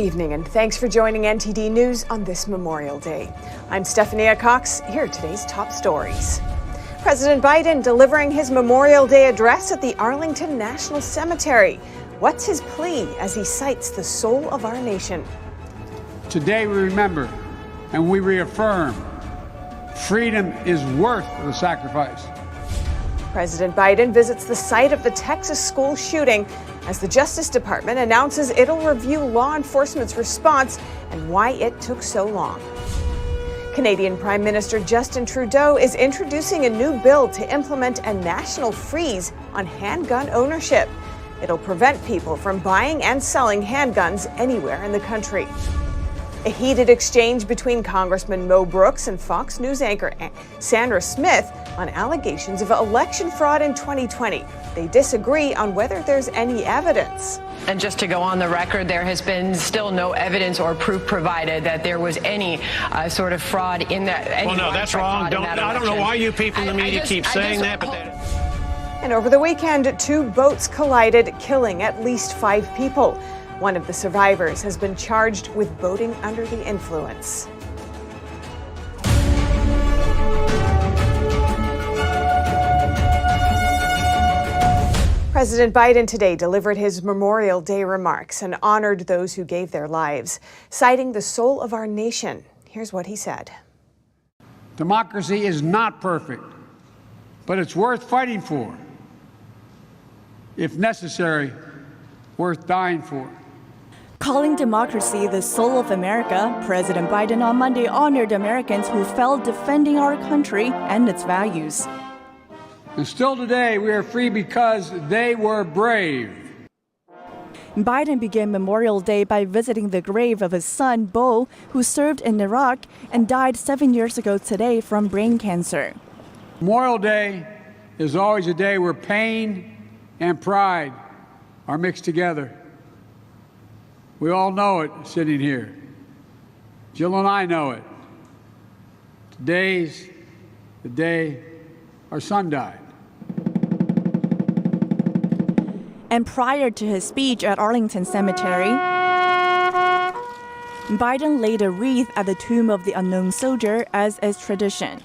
evening and thanks for joining NTD News on this Memorial Day. I'm Stephania Cox. Here are today's top stories. President Biden delivering his Memorial Day address at the Arlington National Cemetery. What's his plea as he cites the soul of our nation? Today we remember and we reaffirm freedom is worth the sacrifice. President Biden visits the site of the Texas school shooting as the Justice Department announces it'll review law enforcement's response and why it took so long. Canadian Prime Minister Justin Trudeau is introducing a new bill to implement a national freeze on handgun ownership. It'll prevent people from buying and selling handguns anywhere in the country. A heated exchange between Congressman Mo Brooks and Fox News anchor Sandra Smith on allegations of election fraud in 2020. They disagree on whether there's any evidence. And just to go on the record, there has been still no evidence or proof provided that there was any sort of fraud in that. Well, no, that's wrong. I don't know why you people in the media keep saying that, but And over the weekend, 2 boats collided, killing at least 5 people. One of the survivors has been charged with boating under the influence. President Biden today delivered his Memorial Day remarks and honored those who gave their lives, citing the soul of our nation. Here's what he said. Democracy is not perfect, but it's worth fighting for. If necessary, worth dying for. Calling democracy the soul of America, President Biden on Monday honored Americans who fell defending our country and its values. And still today, we are free because they were brave. Biden began Memorial Day by visiting the grave of his son, Beau, who served in Iraq and died 7 years ago today from brain cancer. Memorial Day is always a day where pain and pride are mixed together. We all know it sitting here. Jill and I know it. Today's the day our son died. And prior to his speech at Arlington Cemetery, Biden laid a wreath at the tomb of the unknown soldier, as is tradition.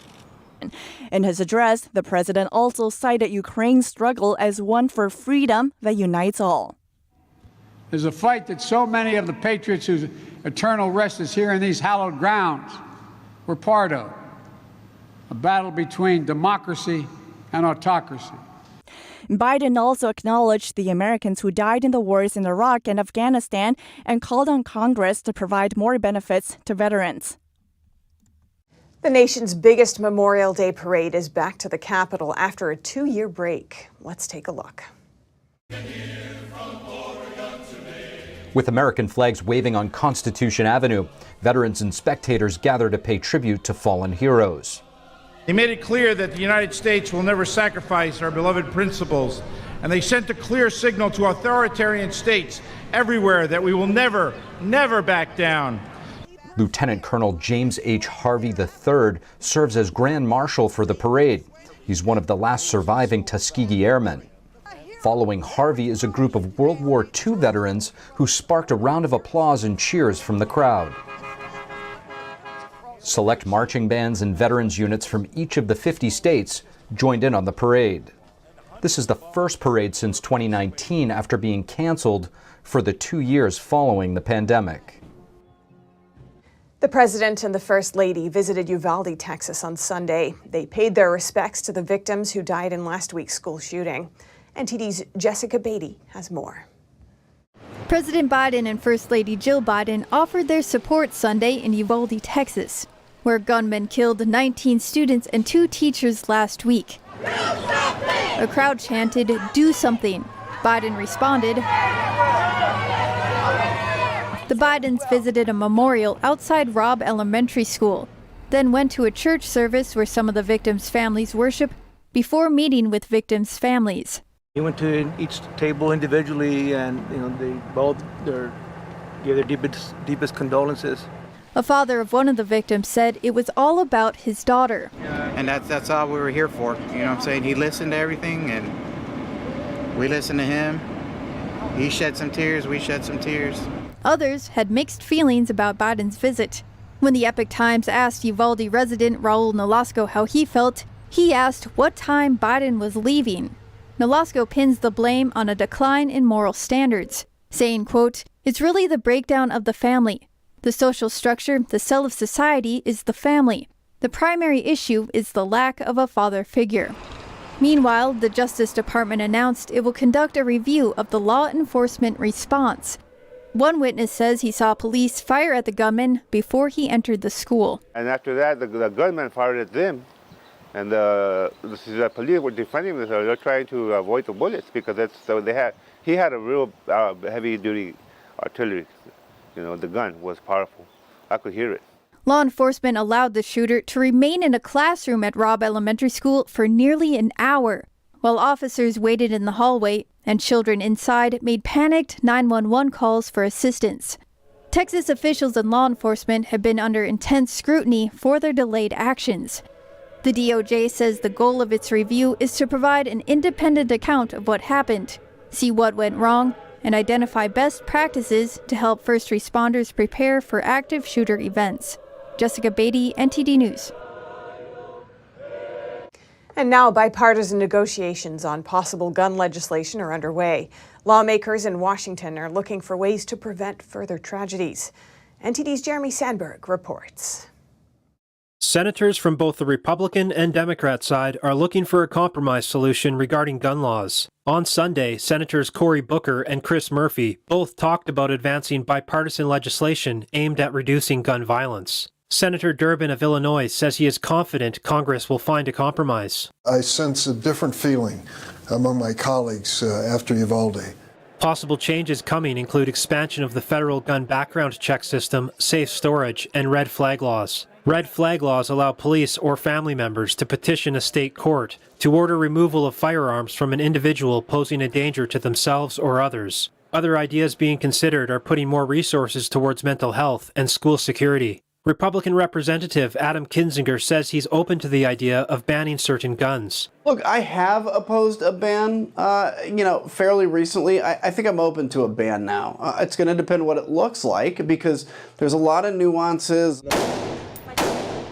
In his address, the president also cited Ukraine's struggle as one for freedom that unites all. There's a fight that so many of the patriots whose eternal rest is here in these hallowed grounds were part of. A battle between democracy and autocracy. Biden also acknowledged the Americans who died in the wars in Iraq and Afghanistan and called on Congress to provide more benefits to veterans. The nation's biggest Memorial Day parade is back to the Capitol after a 2-year break. Let's take a look. With American flags waving on Constitution Avenue, veterans and spectators gather to pay tribute to fallen heroes. They made it clear that the United States will never sacrifice our beloved principles, and they sent a clear signal to authoritarian states everywhere that we will never, never back down. Lieutenant Colonel James H. Harvey III serves as Grand Marshal for the parade. He's one of the last surviving Tuskegee Airmen. Following Harvey is a group of World War II veterans who sparked a round of applause and cheers from the crowd. Select marching bands and veterans units from each of the 50 states joined in on the parade. This is the first parade since 2019 after being canceled for the 2 years following the pandemic. The President and the First Lady visited Uvalde, Texas on Sunday. They paid their respects to the victims who died in last week's school shooting. NTD's Jessica Beatty has more. President Biden and First Lady Jill Biden offered their support Sunday in Uvalde, Texas, where gunmen killed 19 students and 2 teachers last week. A crowd chanted, "Do something." Biden responded. The Bidens visited a memorial outside Robb Elementary School, then went to a church service where some of the victims' families worship before meeting with victims' families. He went to each table individually, and they both gave their deepest condolences. A father of one of the victims said it was all about his daughter. And that's all we were here for. You know what I'm saying? He listened to everything, and we listened to him. He shed some tears, we shed some tears. Others had mixed feelings about Biden's visit. When the Epoch Times asked Uvalde resident Raul Nolasco how he felt, he asked what time Biden was leaving. Nolasco pins the blame on a decline in moral standards, saying, quote, "It's really the breakdown of the family. The social structure, the cell of society, is the family. The primary issue is the lack of a father figure." Meanwhile, the Justice Department announced it will conduct a review of the law enforcement response. One witness says he saw police fire at the gunman before he entered the school. And after that, the gunman fired at them. And the police were defending themselves. They're trying to avoid the bullets because he had a real heavy-duty artillery. You know, the gun was powerful. I could hear it. Law enforcement allowed the shooter to remain in a classroom at Robb Elementary School for nearly an hour, while officers waited in the hallway and children inside made panicked 911 calls for assistance. Texas officials and law enforcement have been under intense scrutiny for their delayed actions. The DOJ says the goal of its review is to provide an independent account of what happened, see what went wrong, and identify best practices to help first responders prepare for active shooter events. Jessica Beatty, NTD News. And now bipartisan negotiations on possible gun legislation are underway. Lawmakers in Washington are looking for ways to prevent further tragedies. NTD's Jeremy Sandberg reports. Senators from both the Republican and Democrat side are looking for a compromise solution regarding gun laws. On Sunday, Senators Cory Booker and Chris Murphy both talked about advancing bipartisan legislation aimed at reducing gun violence. Senator Durbin of Illinois says he is confident Congress will find a compromise. I sense a different feeling among my colleagues after Uvalde. Possible changes coming include expansion of the federal gun background check system, safe storage, and red flag laws. Red flag laws allow police or family members to petition a state court to order removal of firearms from an individual posing a danger to themselves or others. Other ideas being considered are putting more resources towards mental health and school security. Republican Representative Adam Kinzinger says he's open to the idea of banning certain guns. Look, I have opposed a ban, fairly recently. I think I'm open to a ban now. It's going to depend what it looks like because there's a lot of nuances.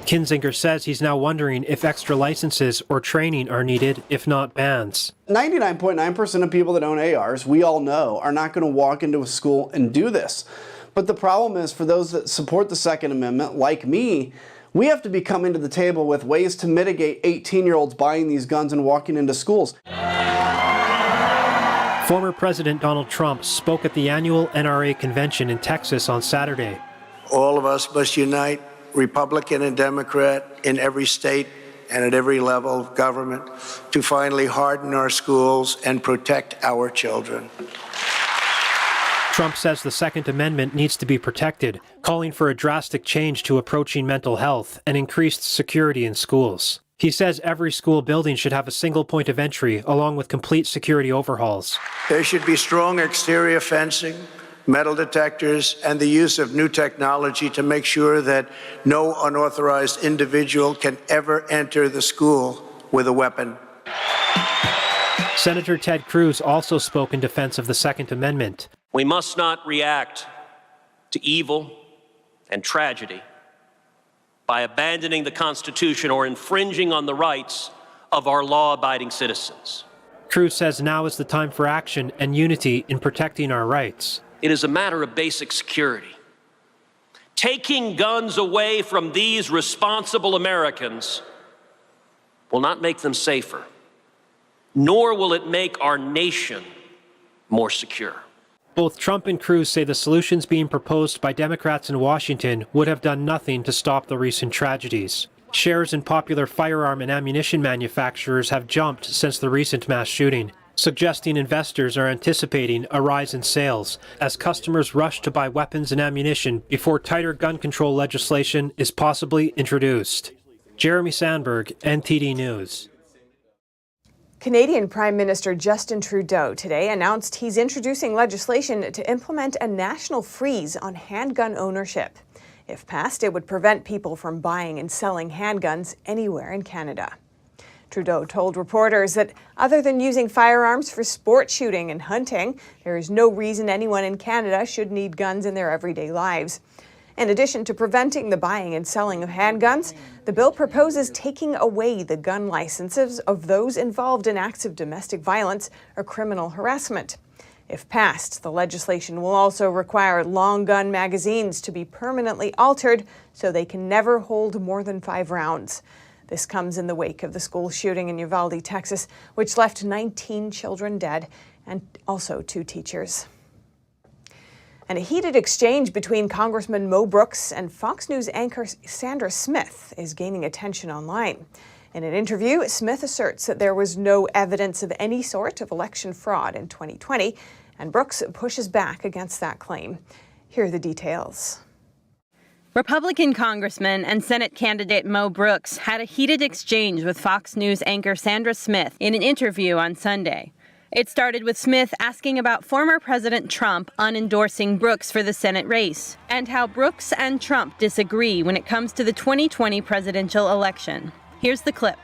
Kinzinger says he's now wondering if extra licenses or training are needed, if not bans. 99.9% of people that own ARs, we all know, are not going to walk into a school and do this. But the problem is for those that support the Second Amendment, like me, we have to be coming to the table with ways to mitigate 18-year-olds buying these guns and walking into schools. Former President Donald Trump spoke at the annual NRA convention in Texas on Saturday. All of us must unite, Republican and Democrat, in every state and at every level of government, to finally harden our schools and protect our children. Trump says the Second Amendment needs to be protected, calling for a drastic change to approaching mental health and increased security in schools. He says every school building should have a single point of entry, along with complete security overhauls. There should be strong exterior fencing, metal detectors, and the use of new technology to make sure that no unauthorized individual can ever enter the school with a weapon. Senator Ted Cruz also spoke in defense of the Second Amendment. We must not react to evil and tragedy by abandoning the Constitution or infringing on the rights of our law-abiding citizens. Cruz says now is the time for action and unity in protecting our rights. It is a matter of basic security. Taking guns away from these responsible Americans will not make them safer, nor will it make our nation more secure. Both Trump and Cruz say the solutions being proposed by Democrats in Washington would have done nothing to stop the recent tragedies. Shares in popular firearm and ammunition manufacturers have jumped since the recent mass shooting, suggesting investors are anticipating a rise in sales as customers rush to buy weapons and ammunition before tighter gun control legislation is possibly introduced. Jeremy Sandberg, NTD News. Canadian Prime Minister Justin Trudeau today announced he's introducing legislation to implement a national freeze on handgun ownership. If passed, it would prevent people from buying and selling handguns anywhere in Canada. Trudeau told reporters that other than using firearms for sport shooting and hunting, there is no reason anyone in Canada should need guns in their everyday lives. In addition to preventing the buying and selling of handguns, the bill proposes taking away the gun licenses of those involved in acts of domestic violence or criminal harassment. If passed, the legislation will also require long gun magazines to be permanently altered so they can never hold more than 5 rounds. This comes in the wake of the school shooting in Uvalde, Texas, which left 19 children dead and also 2 teachers. And a heated exchange between Congressman Mo Brooks and Fox News anchor Sandra Smith is gaining attention online. In an interview, Smith asserts that there was no evidence of any sort of election fraud in 2020, and Brooks pushes back against that claim. Here are the details. Republican Congressman and Senate candidate Mo Brooks had a heated exchange with Fox News anchor Sandra Smith in an interview on Sunday. It started with Smith asking about former President Trump unendorsing Brooks for the Senate race and how Brooks and Trump disagree when it comes to the 2020 presidential election. Here's the clip.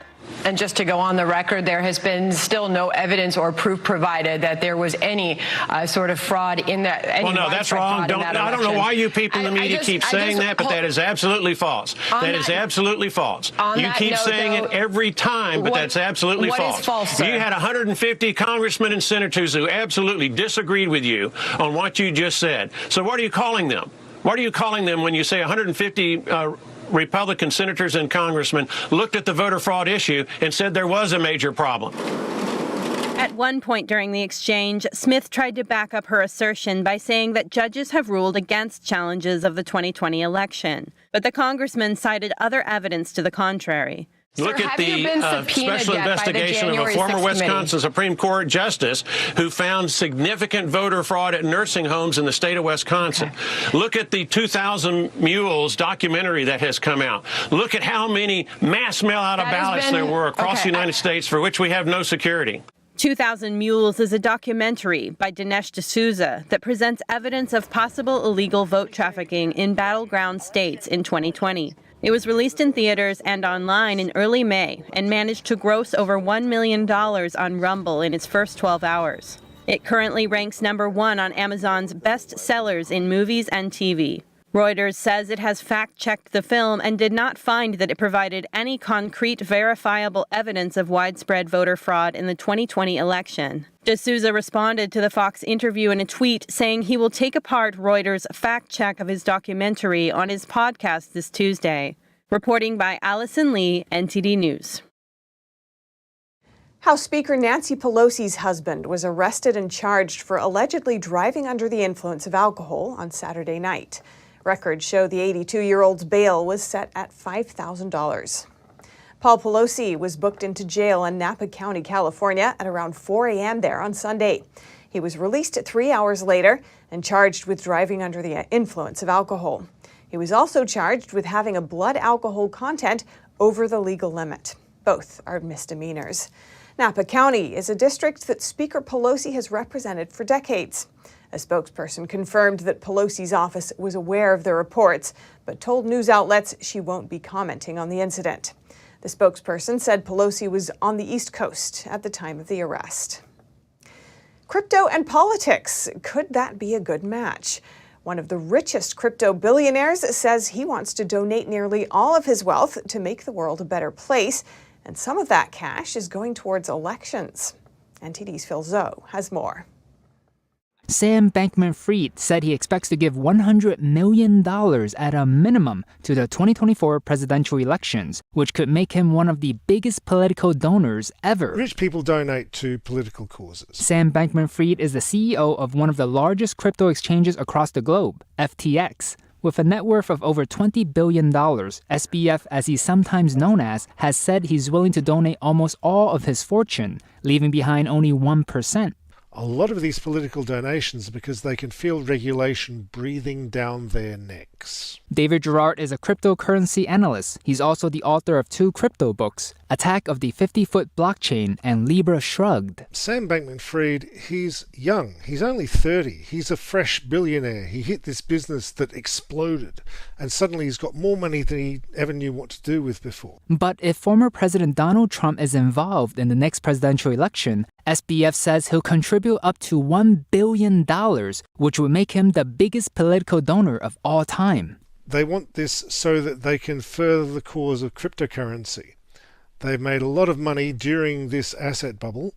And just to go on the record, there has been still no evidence or proof provided that there was any sort of fraud in that. Well, no, that's wrong. I don't know why you people in the media keep saying that, but that is absolutely false. That is absolutely false. You keep saying it every time, but that's absolutely false. What is false, sir? You had 150 congressmen and senators who absolutely disagreed with you on what you just said. So what are you calling them? What are you calling them when you say 150 Republican senators and congressmen looked at the voter fraud issue and said there was a major problem? At one point during the exchange, Smith tried to back up her assertion by saying that judges have ruled against challenges of the 2020 election. But the congressman cited other evidence to the contrary. Look at the special investigation of a former Wisconsin Supreme Court justice who found significant voter fraud at nursing homes in the state of Wisconsin. Look at the 2,000 Mules documentary that has come out. Look at how many mass mail-out of ballots there were across the United States for which we have no security. 2,000 Mules is a documentary by Dinesh D'Souza that presents evidence of possible illegal vote trafficking in battleground states in 2020. It was released in theaters and online in early May and managed to gross over $1 million on Rumble in its first 12 hours. It currently ranks number 1 on Amazon's best sellers in movies and TV. Reuters says it has fact-checked the film and did not find that it provided any concrete, verifiable evidence of widespread voter fraud in the 2020 election. D'Souza responded to the Fox interview in a tweet saying he will take apart Reuters' fact-check of his documentary on his podcast this Tuesday. Reporting by Allison Lee, NTD News. House Speaker Nancy Pelosi's husband was arrested and charged for allegedly driving under the influence of alcohol on Saturday night. Records show the 82-year-old's bail was set at $5,000. Paul Pelosi was booked into jail in Napa County, California at around 4 a.m. there on Sunday. He was released 3 hours later and charged with driving under the influence of alcohol. He was also charged with having a blood alcohol content over the legal limit. Both are misdemeanors. Napa County is a district that Speaker Pelosi has represented for decades. A spokesperson confirmed that Pelosi's office was aware of the reports, but told news outlets she won't be commenting on the incident. The spokesperson said Pelosi was on the East Coast at the time of the arrest. Crypto and politics. Could that be a good match? One of the richest crypto billionaires says he wants to donate nearly all of his wealth to make the world a better place, and some of that cash is going towards elections. NTD's Phil Zoe has more. Sam Bankman-Fried said he expects to give $100 million at a minimum to the 2024 presidential elections, which could make him one of the biggest political donors ever. Rich people donate to political causes. Sam Bankman-Fried is the CEO of one of the largest crypto exchanges across the globe, FTX. With a net worth of over $20 billion, SBF, as he's sometimes known as, has said he's willing to donate almost all of his fortune, leaving behind only 1%. A lot of these political donations are because they can feel regulation breathing down their necks. FTX. David Gerard is a cryptocurrency analyst. He's also the author of 2 crypto books, Attack of the 50-Foot Blockchain and Libra Shrugged. Sam Bankman-Fried, he's young. He's only 30. He's a fresh billionaire. He hit this business that exploded, and suddenly he's got more money than he ever knew what to do with before. But if former President Donald Trump is involved in the next presidential election, SBF says he'll contribute up to $1 billion, which would make him the biggest political donor of all time. They want this so that they can further the cause of cryptocurrency. They've made a lot of money during this asset bubble,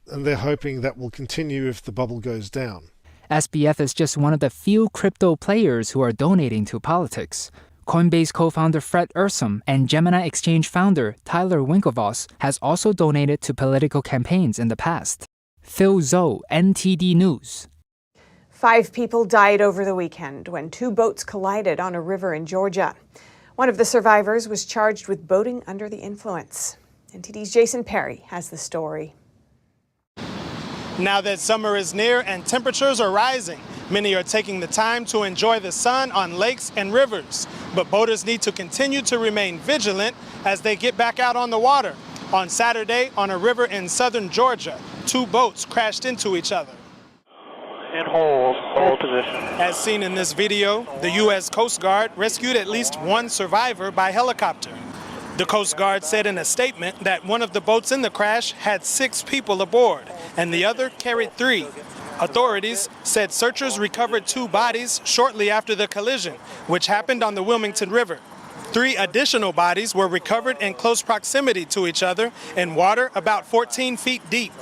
and they're hoping that will continue if the bubble goes down. SBF is just one of the few crypto players who are donating to politics. Coinbase co-founder Fred Ursum and Gemini Exchange founder Tyler Winklevoss has also donated to political campaigns in the past. Phil Zhou, NTD News. 5 people died over the weekend when 2 boats collided on a river in Georgia. One of the survivors was charged with boating under the influence. NTD's Jason Perry has the story. Now that summer is near and temperatures are rising, many are taking the time to enjoy the sun on lakes and rivers. But boaters need to continue to remain vigilant as they get back out on the water. On Saturday, on a river in southern Georgia, 2 boats crashed into each other. And hold position. As seen in this video, the U.S. Coast Guard rescued at least 1 survivor by helicopter. The Coast Guard said in a statement that one of the boats in the crash had 6 people aboard, and the other carried 3. Authorities said searchers recovered 2 bodies shortly after the collision, which happened on the Wilmington River. 3 additional bodies were recovered in close proximity to each other in water about 14 feet deep.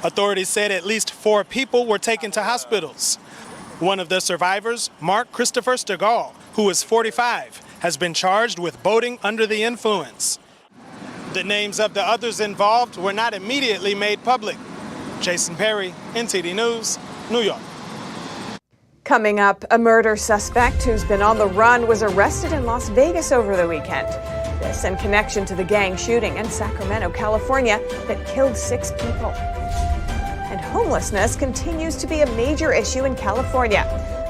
Authorities said at least 4 people were taken to hospitals. One of the survivors, Mark Christopher Stegall, who is 45, has been charged with boating under the influence. The names of the others involved were not immediately made public. Jason Perry, NTD News, New York. Coming up, a murder suspect who's been on the run was arrested in Las Vegas over the weekend. This in connection to the gang shooting in Sacramento, California that killed 6 people. And homelessness continues to be a major issue in California.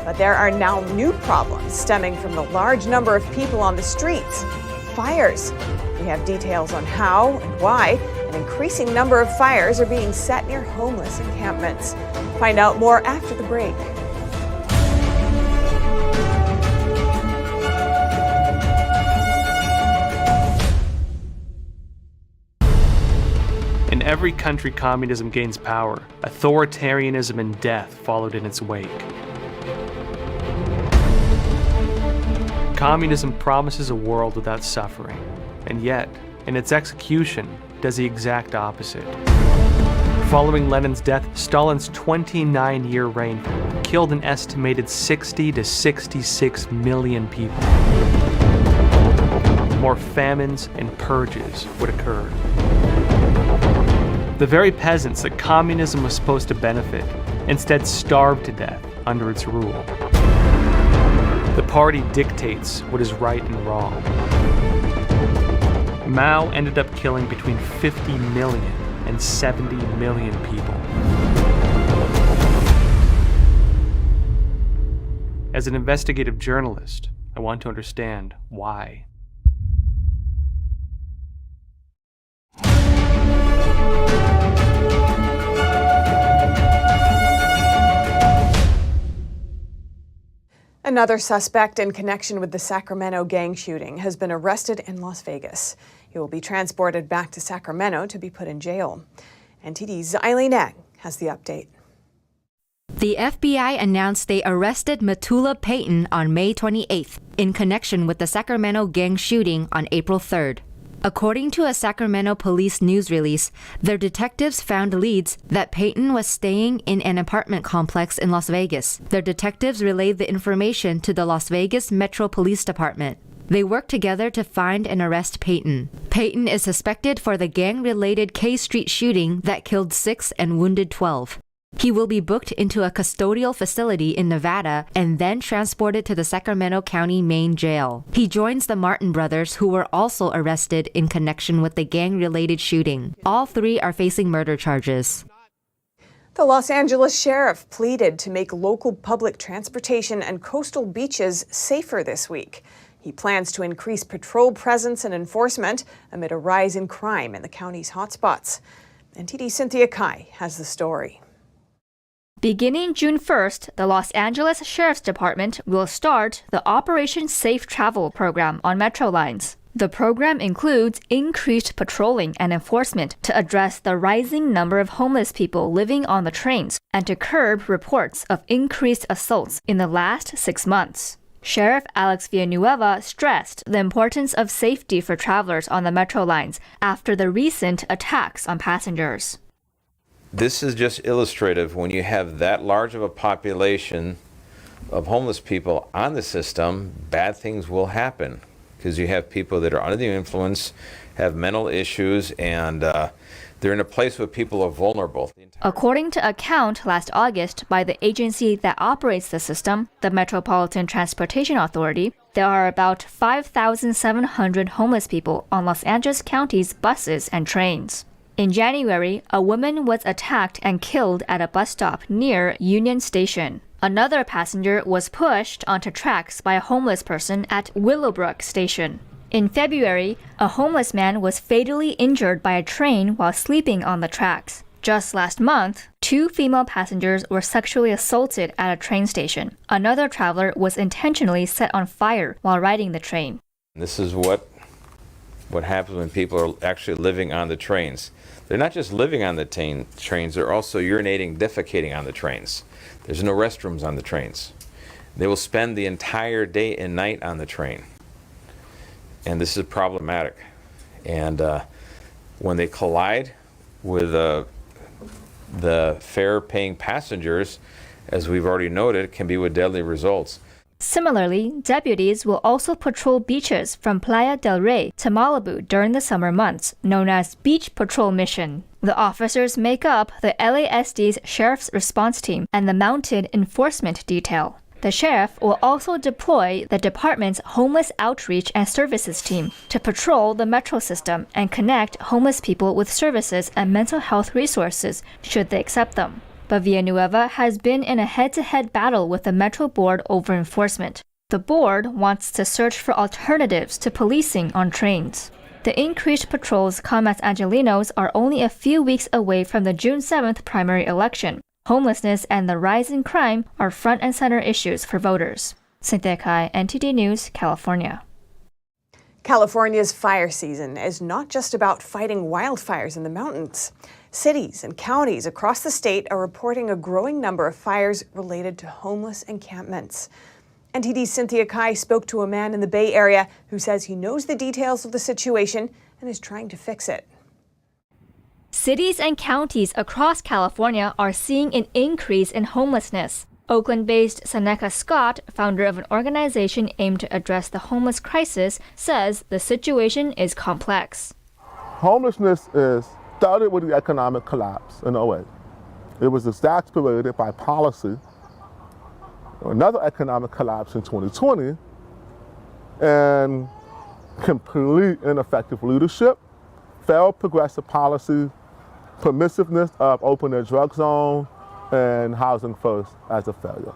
But there are now new problems stemming from the large number of people on the streets. Fires. We have details on how and why an increasing number of fires are being set near homeless encampments. Find out more after the break. In every country communism gains power, authoritarianism and death followed in its wake. Communism promises a world without suffering, and yet, in its execution, does the exact opposite. Following Lenin's death, Stalin's 29-year reign killed an estimated 60 to 66 million people. More famines and purges would occur. The very peasants that communism was supposed to benefit instead starved to death under its rule. The party dictates what is right and wrong. Mao ended up killing between 50 million and 70 million people. As an investigative journalist, I want to understand why. Another suspect in connection with the Sacramento gang shooting has been arrested in Las Vegas. He will be transported back to Sacramento to be put in jail. NTD's Eileen Egg has the update. The FBI announced they arrested Matula Payton on May 28th in connection with the Sacramento gang shooting on April 3rd. According to a Sacramento police news release, their detectives found leads that Payton was staying in an apartment complex in Las Vegas. Their detectives relayed the information to the Las Vegas Metro Police Department. They worked together to find and arrest Payton. Payton is suspected for the gang-related K Street shooting that killed 6 and wounded 12. He will be booked into a custodial facility in Nevada and then transported to the Sacramento County main jail. He joins the Martin brothers, who were also arrested in connection with the gang-related shooting. All 3 are facing murder charges. The Los Angeles sheriff pleaded to make local public transportation and coastal beaches safer this week. He plans to increase patrol presence and enforcement amid a rise in crime in the county's hotspots. NTD's Cynthia Kai has the story. Beginning June 1st, the Los Angeles Sheriff's Department will start the Operation Safe Travel program on metro lines. The program includes increased patrolling and enforcement to address the rising number of homeless people living on the trains and to curb reports of increased assaults in the last 6 months. Sheriff Alex Villanueva stressed the importance of safety for travelers on the metro lines after the recent attacks on passengers. This is just illustrative. When you have that large of a population of homeless people on the system, bad things will happen. Because you have people that are under the influence, have mental issues, and they're in a place where people are vulnerable. According to a count last August by the agency that operates the system, the Metropolitan Transportation Authority, there are about 5,700 homeless people on Los Angeles County's buses and trains. In January, a woman was attacked and killed at a bus stop near Union Station. Another passenger was pushed onto tracks by a homeless person at Willowbrook Station. In February, a homeless man was fatally injured by a train while sleeping on the tracks. Just last month, 2 female passengers were sexually assaulted at a train station. Another traveler was intentionally set on fire while riding the train. This is what happens when people are actually living on the trains. They're not just living on the trains, they're also urinating, defecating on the trains. There's no restrooms on the trains. They will spend the entire day and night on the train. And this is problematic. And when they collide with the fare-paying passengers, as we've already noted, can be with deadly results. Similarly, deputies will also patrol beaches from Playa del Rey to Malibu during the summer months, known as Beach Patrol Mission. The officers make up the LASD's Sheriff's Response Team and the Mounted Enforcement Detail. The sheriff will also deploy the department's Homeless Outreach and Services Team to patrol the metro system and connect homeless people with services and mental health resources should they accept them. But Villanueva has been in a head-to-head battle with the Metro Board over enforcement. The board wants to search for alternatives to policing on trains. The increased patrols come as Angelenos are only a few weeks away from the June 7th primary election. Homelessness and the rise in crime are front and center issues for voters. Cynthia Kai, NTD News, California. California's fire season is not just about fighting wildfires in the mountains. Cities and counties across the state are reporting a growing number of fires related to homeless encampments. NTD's Cynthia Kai spoke to a man in the Bay Area who says he knows the details of the situation and is trying to fix it. Cities and counties across California are seeing an increase in homelessness. Oakland-based Seneca Scott, founder of an organization aimed to address the homeless crisis, says the situation is complex. Homelessness started with the economic collapse in 2008. It was exacerbated by policy, another economic collapse in 2020, and complete ineffective leadership, failed progressive policy, permissiveness of open-air drug zone, and housing first as a failure.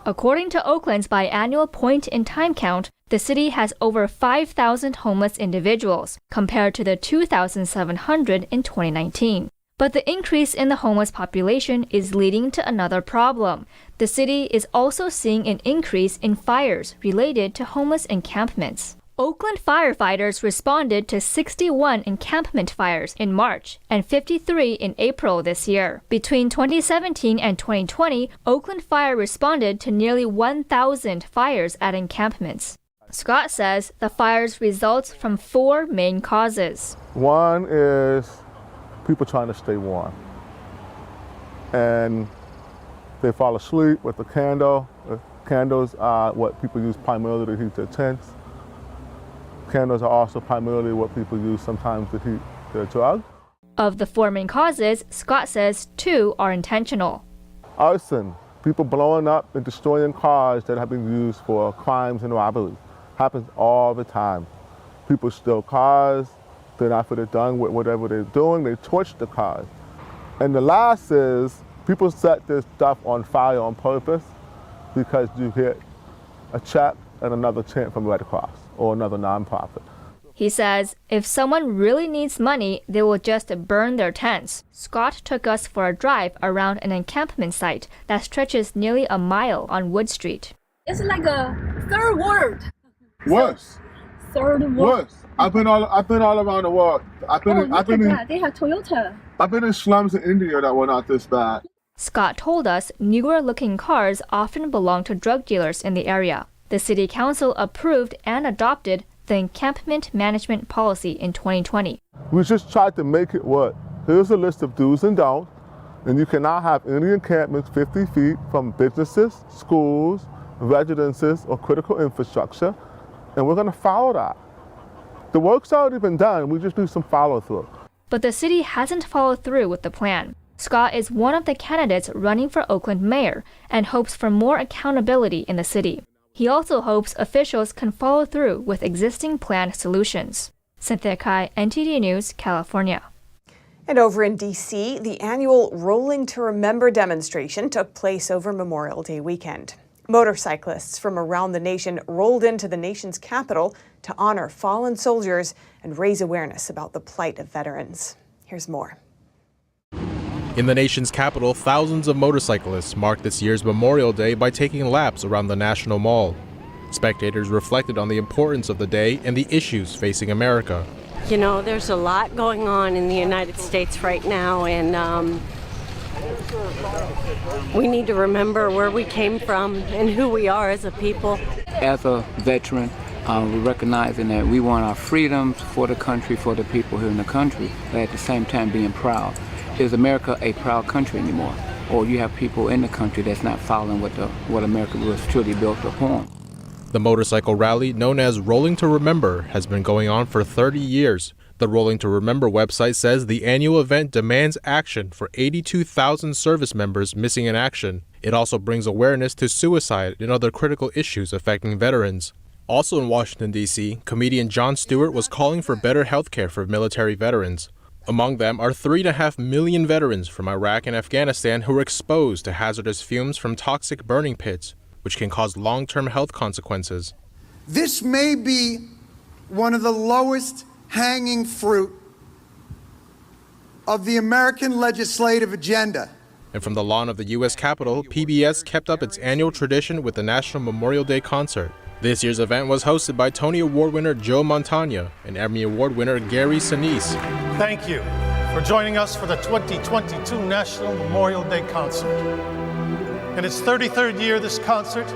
According to Oakland's biannual point-in-time count, the city has over 5,000 homeless individuals, compared to the 2,700 in 2019. But the increase in the homeless population is leading to another problem. The city is also seeing an increase in fires related to homeless encampments. Oakland firefighters responded to 61 encampment fires in March and 53 in April this year. Between 2017 and 2020, Oakland Fire responded to nearly 1,000 fires at encampments. Scott says the fires result from 4 main causes. One is people trying to stay warm. And they fall asleep with a candle. Candles are what people use primarily to heat their tents. Candles are also primarily what people use sometimes to heat their drugs. Of the 4 main causes, Scott says 2 are intentional. Arson, people blowing up and destroying cars that have been used for crimes and robberies. Happens all the time. People steal cars, then after they're done with whatever they're doing, they torch the cars. And the last is People set this stuff on fire on purpose because you hit a check and another chant from Red Cross or another nonprofit. He says if someone really needs money, they will just burn their tents. Scott took us for a drive around an encampment site that stretches nearly a mile on Wood Street. It's like a third world. Worse. Third world. Worse. I've been all around the world. They have Toyota. I've been in slums in India that were not this bad. Scott told us newer-looking cars often belong to drug dealers in the area. The city council approved and adopted the encampment management policy in 2020. We just tried to make it work. Here's a list of do's and don'ts, and you cannot have any encampments 50 feet from businesses, schools, residences, or critical infrastructure, and we're going to follow that. The work's already been done, we just need some follow-through. But the city hasn't followed through with the plan. Scott is one of the candidates running for Oakland mayor and hopes for more accountability in the city. He also hopes officials can follow through with existing planned solutions. Cynthia Kai, NTD News, California. And over in D.C., the annual Rolling to Remember demonstration took place over Memorial Day weekend. Motorcyclists from around the nation rolled into the nation's capital to honor fallen soldiers and raise awareness about the plight of veterans. Here's more. In the nation's capital, thousands of motorcyclists marked this year's Memorial Day by taking laps around the National Mall. Spectators reflected on the importance of the day and the issues facing America. You know, there's a lot going on in the United States right now, and we need to remember where we came from and who we are as a people. As a veteran, we're recognizing that we want our freedoms for the country, for the people here in the country, but at the same time being proud. Is America a proud country anymore? Or you have people in the country that's not following what America was truly built upon? The motorcycle rally, known as Rolling to Remember, has been going on for 30 years. The Rolling to Remember website says the annual event demands action for 82,000 service members missing in action. It also brings awareness to suicide and other critical issues affecting veterans. Also in Washington, D.C., comedian Jon Stewart was calling for better health care for military veterans. Among them are 3.5 million veterans from Iraq and Afghanistan who were exposed to hazardous fumes from toxic burning pits, which can cause long-term health consequences. This may be one of the lowest hanging fruit of the American legislative agenda. And from the lawn of the U.S. Capitol, PBS kept up its annual tradition with the National Memorial Day Concert. This year's event was hosted by Tony Award winner Joe Montana and Emmy Award winner Gary Sinise. Thank you for joining us for the 2022 National Memorial Day Concert. In its 33rd year, this concert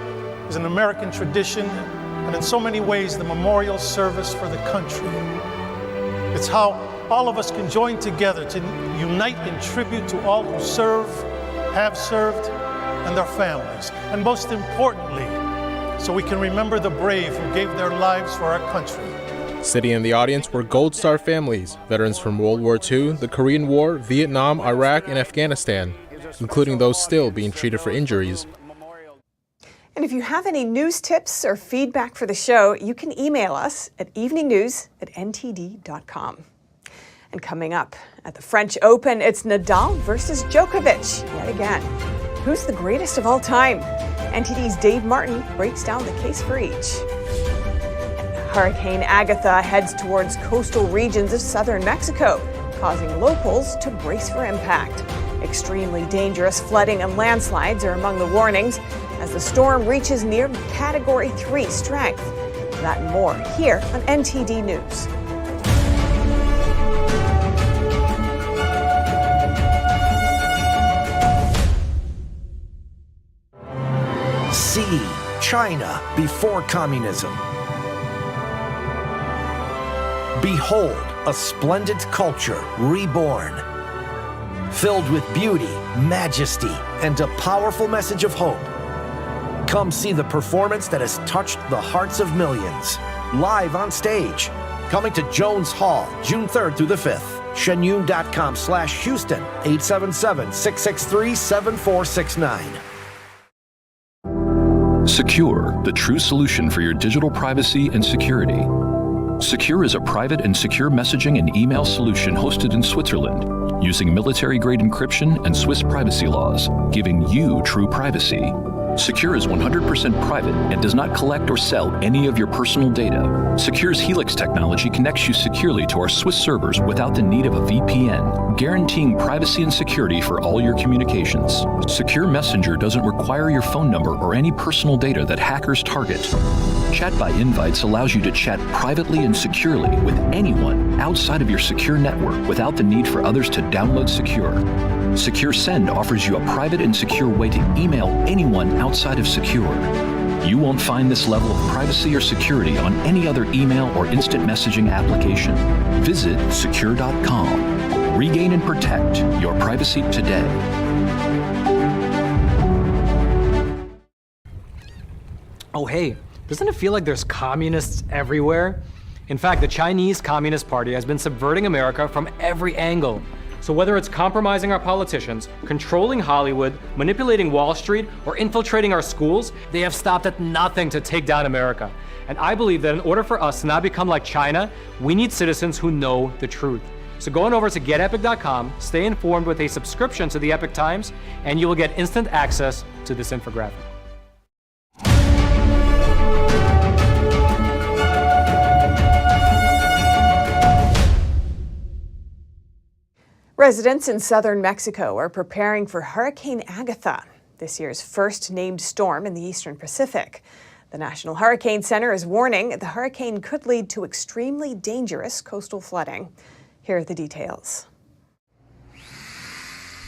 is an American tradition and in so many ways the memorial service for the country. It's how all of us can join together to unite in tribute to all who serve, have served, and their families. And most importantly, so we can remember the brave who gave their lives for our country. Sitting in the audience were Gold Star families, veterans from World War II, the Korean War, Vietnam, Iraq, and Afghanistan, including those still being treated for injuries. And if you have any news tips or feedback for the show, you can email us at eveningnews@ntd.com. And coming up at the French Open, it's Nadal versus Djokovic yet again. Who's the greatest of all time? NTD's Dave Martin breaks down the case for each. Hurricane Agatha heads towards coastal regions of southern Mexico, causing locals to brace for impact. Extremely dangerous flooding and landslides are among the warnings as the storm reaches near Category 3 strength. That and more here on NTD News. See China before communism. Behold a splendid culture reborn, filled with beauty, majesty, and a powerful message of hope. Come see the performance that has touched the hearts of millions, live on stage. Coming to Jones Hall, June 3rd through the 5th. shenyun.com/Houston, 877-663-7469. Secure, the true solution for your digital privacy and security. Secure is a private and secure messaging and email solution hosted in Switzerland. using military-grade encryption and Swiss privacy laws, giving you true privacy. Secure is 100% private and does not collect or sell any of your personal data. Secure's Helix technology connects you securely to our Swiss servers without the need of a VPN, guaranteeing privacy and security for all your communications. Secure Messenger doesn't require your phone number or any personal data that hackers target. Chat by Invites allows you to chat privately and securely with anyone outside of your secure network without the need for others to download Secure. Secure Send offers you a private and secure way to email anyone outside of Secure. You won't find this level of privacy or security on any other email or instant messaging application. Visit secure.com. Regain and protect your privacy today. Oh, hey, doesn't it feel like there's communists everywhere? In fact, the Chinese Communist Party has been subverting America from every angle. So whether it's compromising our politicians, controlling Hollywood, manipulating Wall Street, or infiltrating our schools, they have stopped at nothing to take down America. And I believe that in order for us to not become like China, we need citizens who know the truth. So go on over to getepic.com, stay informed with a subscription to the Epic Times, and you will get instant access to this infographic. Residents in southern Mexico are preparing for Hurricane Agatha, this year's first named storm in the eastern Pacific. The National Hurricane Center is warning the hurricane could lead to extremely dangerous coastal flooding. Here are the details.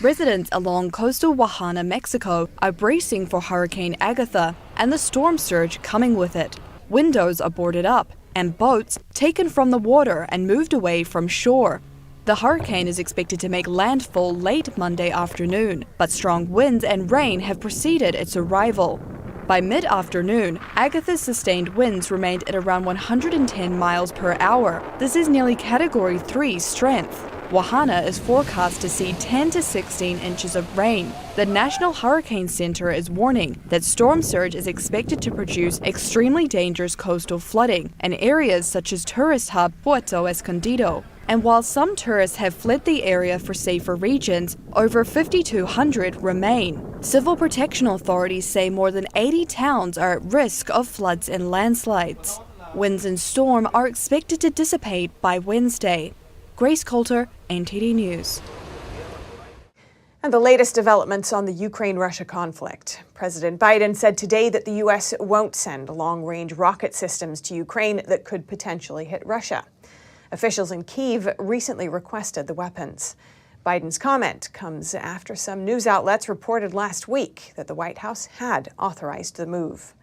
Residents along coastal Oaxaca, Mexico are bracing for Hurricane Agatha and the storm surge coming with it. Windows are boarded up and boats taken from the water and moved away from shore. The hurricane is expected to make landfall late Monday afternoon, but strong winds and rain have preceded its arrival. By mid-afternoon, Agatha's sustained winds remained at around 110 miles per hour. This is nearly Category 3 strength. Oaxaca is forecast to see 10 to 16 inches of rain. The National Hurricane Center is warning that storm surge is expected to produce extremely dangerous coastal flooding in areas such as tourist hub Puerto Escondido. And while some tourists have fled the area for safer regions, over 5,200 remain. Civil protection authorities say more than 80 towns are at risk of floods and landslides. Winds and storm are expected to dissipate by Wednesday. Grace Coulter, NTD News. And the latest developments on the Ukraine-Russia conflict. President Biden said today that the U.S. won't send long-range rocket systems to Ukraine that could potentially hit Russia. Officials in Kyiv recently requested the weapons. Biden's comment comes after some news outlets reported last week that the White House had authorized the move.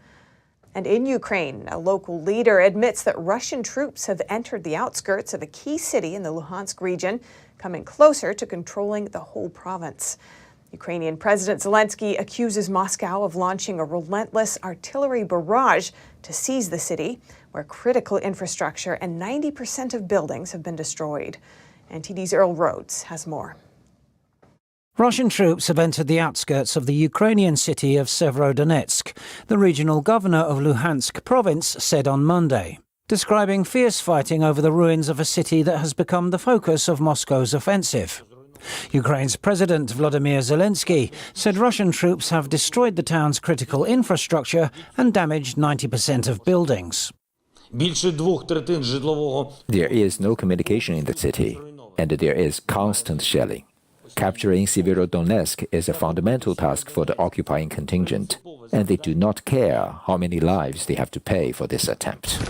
And in Ukraine, a local leader admits that Russian troops have entered the outskirts of a key city in the Luhansk region, coming closer to controlling the whole province. Ukrainian President Zelensky accuses Moscow of launching a relentless artillery barrage to seize the city, where critical infrastructure and 90% of buildings have been destroyed. NTD's Earl Rhodes has more. Russian troops have entered the outskirts of the Ukrainian city of Severodonetsk, the regional governor of Luhansk province said on Monday, describing fierce fighting over the ruins of a city that has become the focus of Moscow's offensive. Ukraine's President Volodymyr Zelensky said Russian troops have destroyed the town's critical infrastructure and damaged 90% of buildings. There is no communication in the city, and there is constant shelling. Capturing Severodonetsk is a fundamental task for the occupying contingent, and they do not care how many lives they have to pay for this attempt.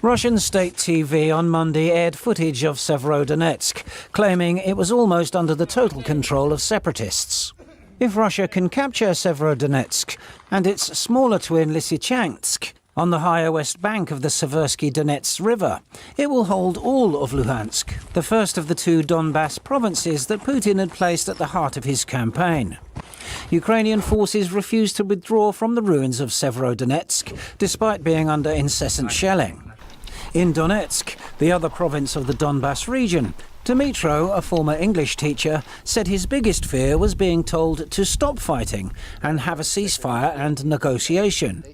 Russian state TV on Monday aired footage of Severodonetsk, claiming it was almost under the total control of separatists. If Russia can capture Severodonetsk and its smaller twin Lysychansk on the higher west bank of the Seversky Donets River, it will hold all of Luhansk, the first of the two Donbass provinces that Putin had placed at the heart of his campaign. Ukrainian forces refused to withdraw from the ruins of Severodonetsk, despite being under incessant shelling. In Donetsk, the other province of the Donbass region, Dmytro, a former English teacher, said his biggest fear was being told to stop fighting and have a ceasefire and negotiation.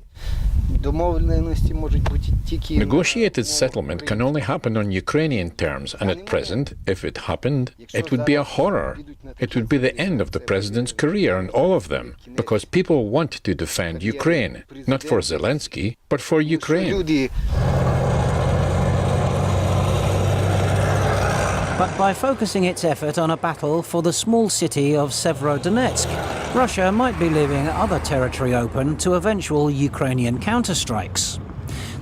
Negotiated settlement can only happen on Ukrainian terms, and at present, if it happened, it would be a horror. It would be the end of the president's career and all of them, because people want to defend Ukraine, not for Zelensky, but for Ukraine. But by focusing its effort on a battle for the small city of Severodonetsk, Russia might be leaving other territory open to eventual Ukrainian counterstrikes.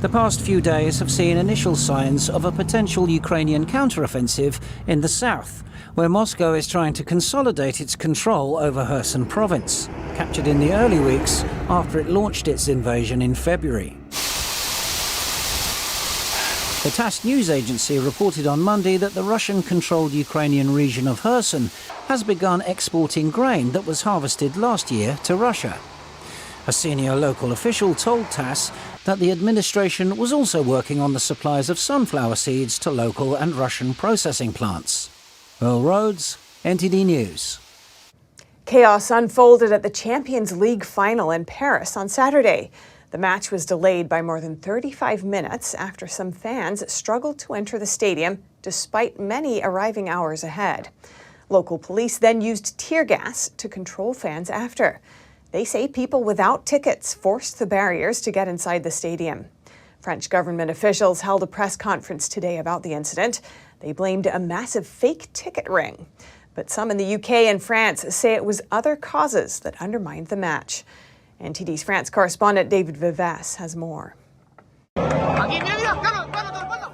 The past few days have seen initial signs of a potential Ukrainian counteroffensive in the south, where Moscow is trying to consolidate its control over Kherson province, captured in the early weeks after it launched its invasion in February. The TASS news agency reported on Monday that the Russian-controlled Ukrainian region of Kherson has begun exporting grain that was harvested last year to Russia. A senior local official told TASS that the administration was also working on the supplies of sunflower seeds to local and Russian processing plants. Earl Rhodes, NTD News. Chaos unfolded at the Champions League final in Paris on Saturday. The match was delayed by more than 35 minutes after some fans struggled to enter the stadium despite many arriving hours ahead. Local police then used tear gas to control fans after. They say people without tickets forced the barriers to get inside the stadium. French government officials held a press conference today about the incident. They blamed a massive fake ticket ring. But some in the UK and France say it was other causes that undermined the match. NTD's France correspondent David Vivas has more.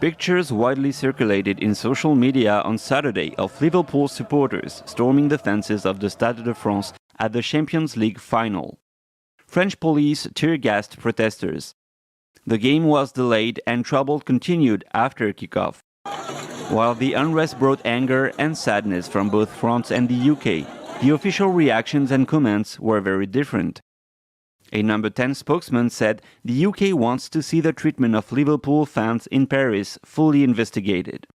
Pictures widely circulated in social media on Saturday of Liverpool supporters storming the fences of the Stade de France at the Champions League final. French police tear-gassed protesters. The game was delayed and trouble continued after kickoff. While the unrest brought anger and sadness from both France and the UK, the official reactions and comments were very different. A number 10 spokesman said the UK wants to see the treatment of Liverpool fans in Paris fully investigated.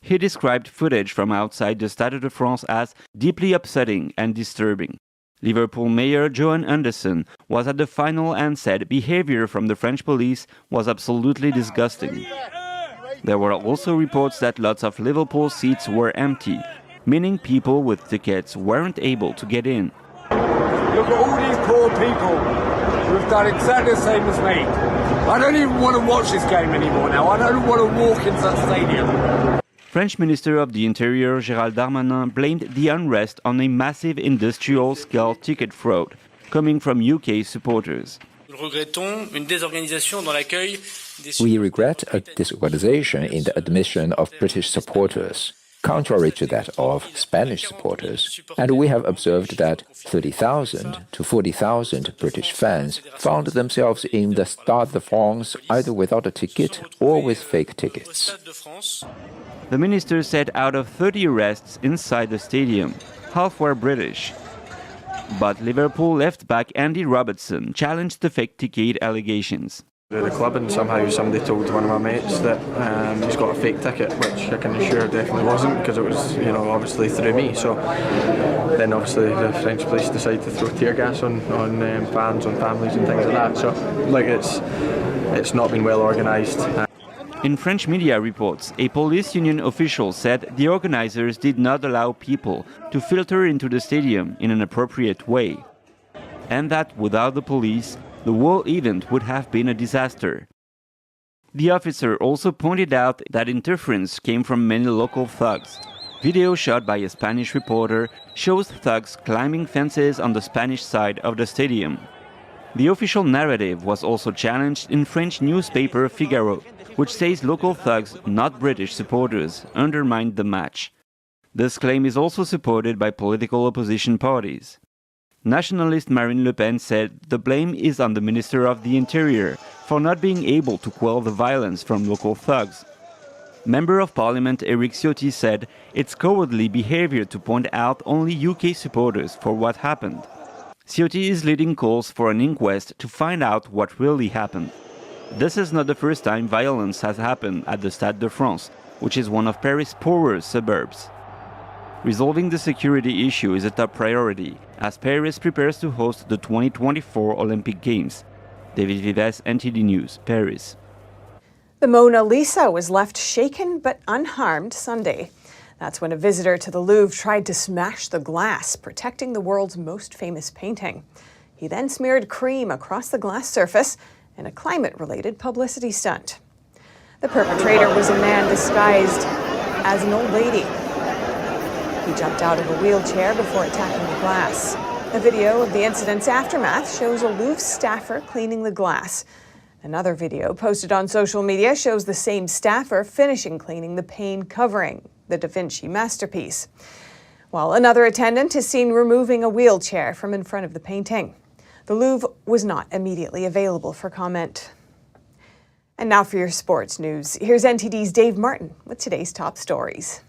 He described footage from outside the Stade de France as deeply upsetting and disturbing. Liverpool Mayor Joan Anderson was at the final and said behavior from the French police was absolutely disgusting. There were also reports that lots of Liverpool seats were empty, meaning people with tickets weren't able to get in. Look at all these poor people who have done exactly the same as me. I don't even want to watch this game anymore now. I don't want to walk into that stadium. French Minister of the Interior Gérald Darmanin blamed the unrest on a massive industrial-scale ticket fraud coming from UK supporters. We regret a disorganization in the admission of British supporters, contrary to that of Spanish supporters, and we have observed that 30,000 to 40,000 British fans found themselves in the Stade de France either without a ticket or with fake tickets. The minister said out of 30 arrests inside the stadium, half were British. But Liverpool left-back Andy Robertson challenged the fake ticket allegations. The club, and somehow somebody told one of my mates that he's got a fake ticket, which I can assure definitely wasn't, because it was, obviously through me. So then obviously the French police decided to throw tear gas on fans, on families and things like that. So it's not been well organised. In French media reports, a police union official said the organisers did not allow people to filter into the stadium in an appropriate way, and that without the police, the whole event would have been a disaster. The officer also pointed out that interference came from many local thugs. Video shot by a Spanish reporter shows thugs climbing fences on the Spanish side of the stadium. The official narrative was also challenged in French newspaper Figaro, which says local thugs, not British supporters, undermined the match. This claim is also supported by political opposition parties. Nationalist Marine Le Pen said the blame is on the Minister of the Interior for not being able to quell the violence from local thugs. Member of Parliament Eric Ciotti said it's cowardly behavior to point out only UK supporters for what happened. Ciotti is leading calls for an inquest to find out what really happened. This is not the first time violence has happened at the Stade de France, which is one of Paris' poorer suburbs. Resolving the security issue is a top priority as Paris prepares to host the 2024 Olympic Games. David Vives, NTD News, Paris. The Mona Lisa was left shaken but unharmed Sunday. That's when a visitor to the Louvre tried to smash the glass, protecting the world's most famous painting. He then smeared cream across the glass surface in a climate-related publicity stunt. The perpetrator was a man disguised as an old lady. He jumped out of a wheelchair before attacking the glass. A video of the incident's aftermath shows a Louvre staffer cleaning the glass. Another video posted on social media shows the same staffer finishing cleaning the pane covering the Da Vinci masterpiece, while another attendant is seen removing a wheelchair from in front of the painting. The Louvre was not immediately available for comment. And now for your sports news. Here's NTD's Dave Martin with today's top stories.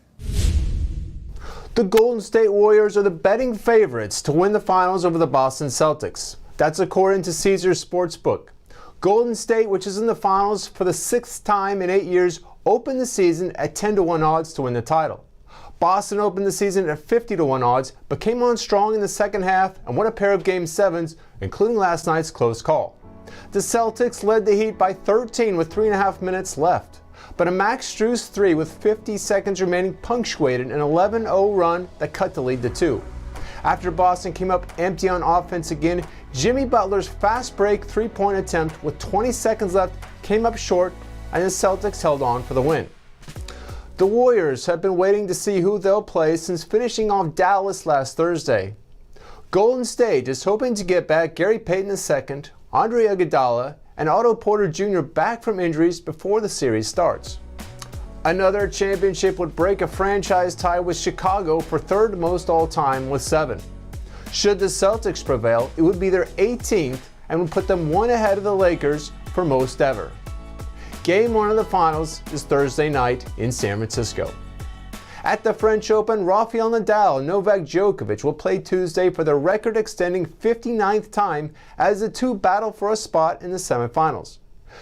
The Golden State Warriors are the betting favorites to win the finals over the Boston Celtics. That's according to Caesars Sportsbook. Golden State, which is in the finals for the 6th time in 8 years, opened the season at 10-1 odds to win the title. Boston opened the season at 50-1 odds, but came on strong in the second half and won a pair of Game 7s, including last night's close call. The Celtics led the Heat by 13 with 3.5 minutes left, but a Max Strus 3 with 50 seconds remaining punctuated an 11-0 run that cut the lead to 2. After Boston came up empty on offense again, Jimmy Butler's fast break three-point attempt with 20 seconds left came up short, and the Celtics held on for the win. The Warriors have been waiting to see who they'll play since finishing off Dallas last Thursday. Golden State is hoping to get back Gary Payton II, Andre Iguodala, and Otto Porter Jr. back from injuries before the series starts. Another championship would break a franchise tie with Chicago for third most all-time with 7. Should the Celtics prevail, it would be their 18th and would put them one ahead of the Lakers for most ever. Game 1 of the finals is Thursday night in San Francisco. At the French Open, Rafael Nadal and Novak Djokovic will play Tuesday for the record-extending 59th time as the two battle for a spot in the semifinals.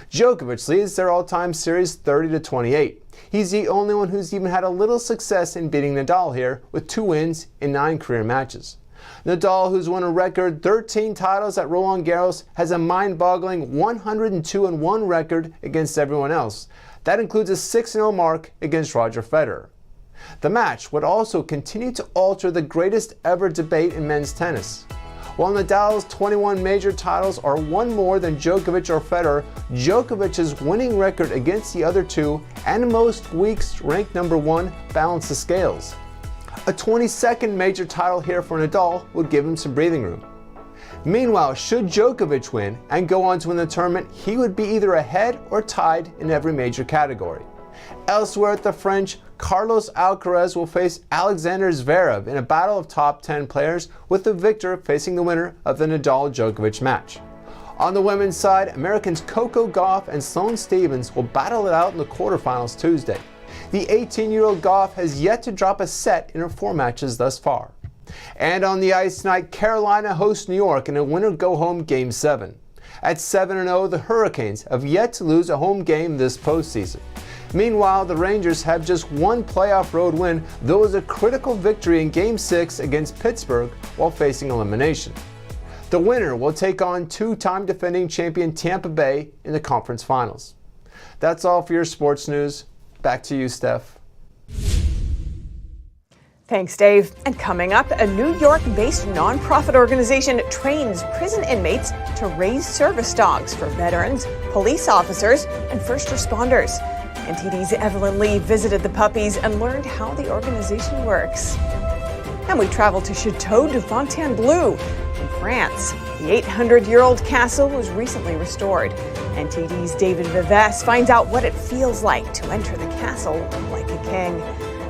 Djokovic leads their all-time series 30-28. He's the only one who's even had a little success in beating Nadal here, with 2 wins in 9 career matches. Nadal, who's won a record 13 titles at Roland Garros, has a mind-boggling 102-1 record against everyone else. That includes a 6-0 mark against Roger Federer. The match would also continue to alter the greatest ever debate in men's tennis. While Nadal's 21 major titles are one more than Djokovic or Federer, Djokovic's winning record against the other two and most weeks ranked number 1 balance the scales. A 22nd major title here for Nadal would give him some breathing room. Meanwhile, should Djokovic win and go on to win the tournament, he would be either ahead or tied in every major category. Elsewhere at the French, Carlos Alcaraz will face Alexander Zverev in a battle of top 10 players, with the victor facing the winner of the Nadal-Djokovic match. On the women's side, Americans Coco Gauff and Sloane Stephens will battle it out in the quarterfinals Tuesday. The 18-year-old Gauff has yet to drop a set in her 4 matches thus far. And on the ice tonight, Carolina hosts New York in a winner-go-home Game 7. At 7-0, the Hurricanes have yet to lose a home game this postseason. Meanwhile, the Rangers have just 1 playoff road win, though it was a critical victory in Game 6 against Pittsburgh while facing elimination. The winner will take on 2-time defending champion Tampa Bay in the conference finals. That's all for your sports news. Back to you, Steph. Thanks, Dave. And coming up, a New York-based nonprofit organization trains prison inmates to raise service dogs for veterans, police officers, and first responders. NTD's Evelyn Lee visited the Puppies and learned how the organization works. And we traveled to Chateau de Fontainebleau in France. The 800-year-old castle was recently restored. NTD's David Vives finds out what it feels like to enter the castle like a king.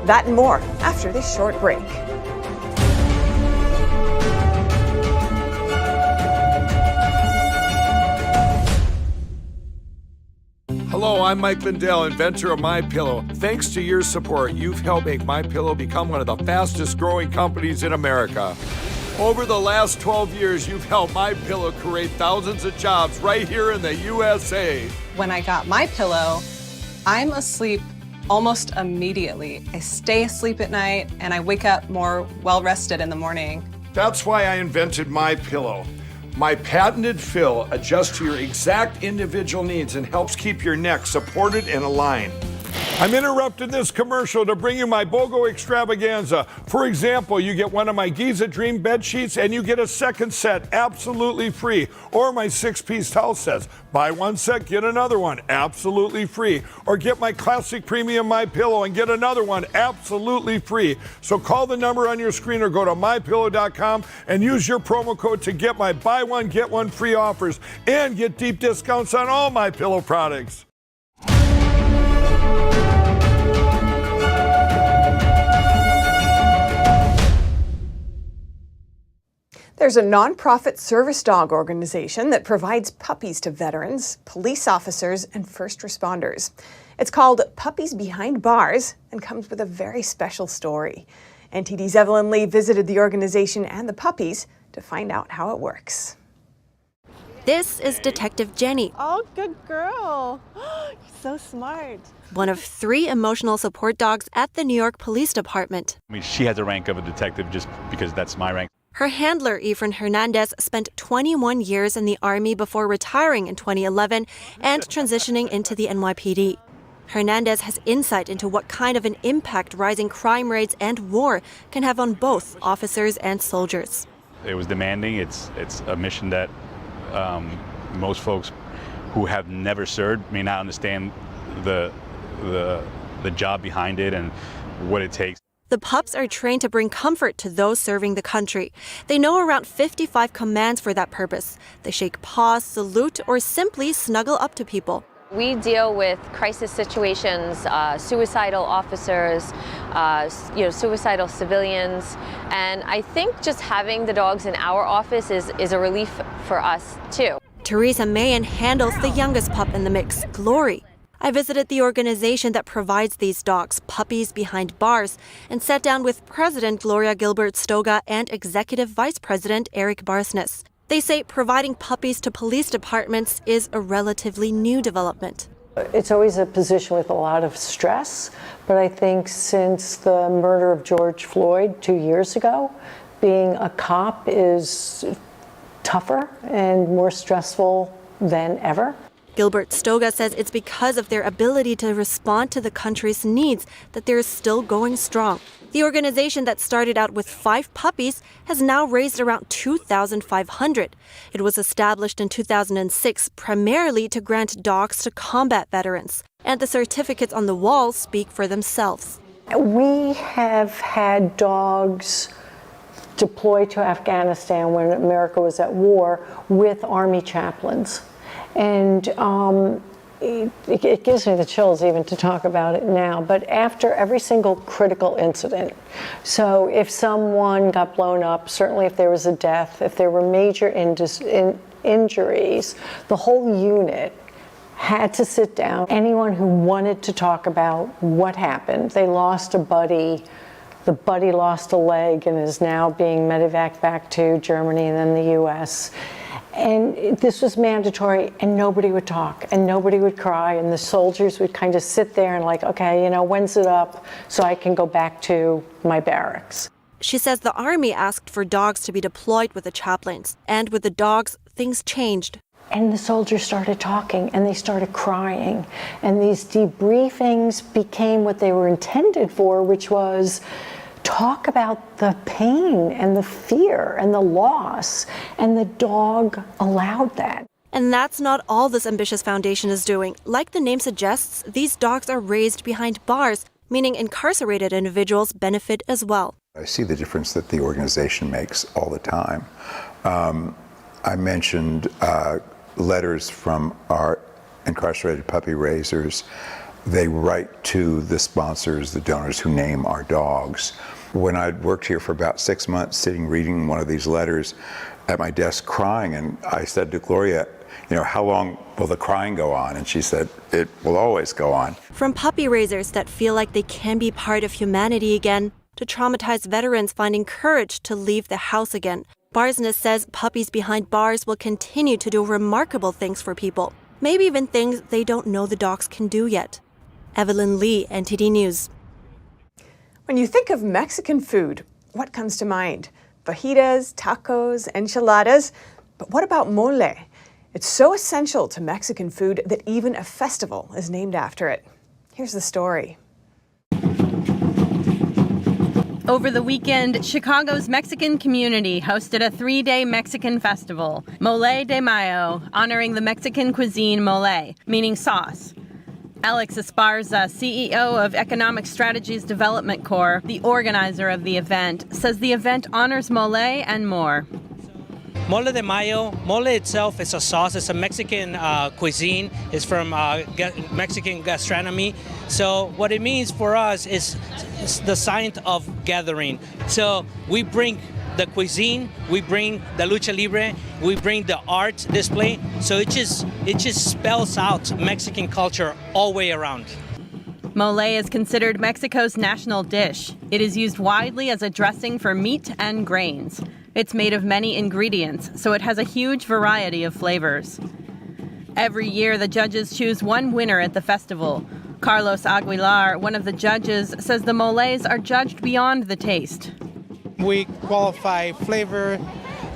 That and more after this short break. Hello, I'm Mike Lindell, inventor of MyPillow. Thanks to your support, you've helped make MyPillow become one of the fastest growing companies in America. Over the last 12 years, you've helped MyPillow create thousands of jobs right here in the USA. When I got MyPillow, I'm asleep almost immediately. I stay asleep at night and I wake up more well-rested in the morning. That's why I invented MyPillow. My patented fill adjusts to your exact individual needs and helps keep your neck supported and aligned. I'm interrupting this commercial to bring you my BOGO extravaganza. For example, you get one of my Giza Dream bed sheets and you get a second set absolutely free. Or my 6-piece towel sets. Buy one set, get another one absolutely free. Or get my classic premium MyPillow and get another one absolutely free. So call the number on your screen or go to mypillow.com and use your promo code to get my buy one, get one free offers and get deep discounts on all MyPillow products. There's a nonprofit service dog organization that provides puppies to veterans, police officers, and first responders. It's called Puppies Behind Bars and comes with a very special story. NTD's Evelyn Lee visited the organization and the puppies to find out how it works. This is Detective Jenny. Oh, good girl. You're so smart. One of 3 emotional support dogs at the New York Police Department. I mean, she has the rank of a detective just because that's my rank. Her handler, Efren Hernandez, spent 21 years in the Army before retiring in 2011 and transitioning into the NYPD. Hernandez has insight into what kind of an impact rising crime rates and war can have on both officers and soldiers. It was demanding. It's a mission that most folks who have never served may not understand the job behind it and what it takes. The pups are trained to bring comfort to those serving the country. They know around 55 commands for that purpose. They shake paws, salute, or simply snuggle up to people. We deal with crisis situations, suicidal officers, suicidal civilians, and I think just having the dogs in our office is a relief for us too. Teresa Mayen handles the youngest pup in the mix, Glory. I visited the organization that provides these dogs, Puppies Behind Bars, and sat down with President Gloria Gilbert-Stoga and Executive Vice President Eric Barsness. They say providing puppies to police departments is a relatively new development. It's always a position with a lot of stress, but I think since the murder of George Floyd 2 years ago, being a cop is tougher and more stressful than ever. Gilbert-Stoga says it's because of their ability to respond to the country's needs that they're still going strong. The organization that started out with 5 puppies has now raised around 2,500. It was established in 2006 primarily to grant dogs to combat veterans, and the certificates on the wall speak for themselves. We have had dogs deployed to Afghanistan when America was at war with Army chaplains. And it gives me the chills even to talk about it now, but after every single critical incident, so if someone got blown up, certainly if there was a death, if there were major injuries, the whole unit had to sit down. Anyone who wanted to talk about what happened, they lost a buddy, the buddy lost a leg and is now being medevaced back to Germany and then the US. And this was mandatory, and nobody would talk, and nobody would cry, and the soldiers would kind of sit there and like, okay, when's it up so I can go back to my barracks. She says the Army asked for dogs to be deployed with the chaplains, and with the dogs, things changed. And the soldiers started talking, and they started crying, and these debriefings became what they were intended for, which was talk about the pain and the fear and the loss, and the dog allowed that. And that's not all this ambitious foundation is doing. Like the name suggests, these dogs are raised behind bars, meaning incarcerated individuals benefit as well. I see the difference that the organization makes all the time. I mentioned letters from our incarcerated puppy raisers. They write to the sponsors, the donors who name our dogs. When I'd worked here for about 6 months, sitting reading one of these letters at my desk crying, and I said to Gloria, how long will the crying go on? And she said, it will always go on. From puppy raisers that feel like they can be part of humanity again, to traumatized veterans finding courage to leave the house again, Barsness says Puppies Behind Bars will continue to do remarkable things for people, maybe even things they don't know the dogs can do yet. Evelyn Lee, NTD News. When you think of Mexican food, what comes to mind? Fajitas, tacos, enchiladas? But what about mole? It's so essential to Mexican food that even a festival is named after it. Here's the story. Over the weekend, Chicago's Mexican community hosted a 3-day Mexican festival, Mole de Mayo, honoring the Mexican cuisine mole, meaning sauce. Alex Esparza, CEO of Economic Strategies Development Corps, the organizer of the event, says the event honors mole and more. Mole de Mayo, mole itself is a sauce. It's a Mexican cuisine. It's from Mexican gastronomy. So what it means for us is the sign of gathering. So we bring the cuisine, we bring the lucha libre, we bring the art display. So it just spells out Mexican culture all the way around. Mole is considered Mexico's national dish. It is used widely as a dressing for meat and grains. It's made of many ingredients, so it has a huge variety of flavors. Every year, the judges choose one winner at the festival. Carlos Aguilar, one of the judges, says the moles are judged beyond the taste. We qualify flavor,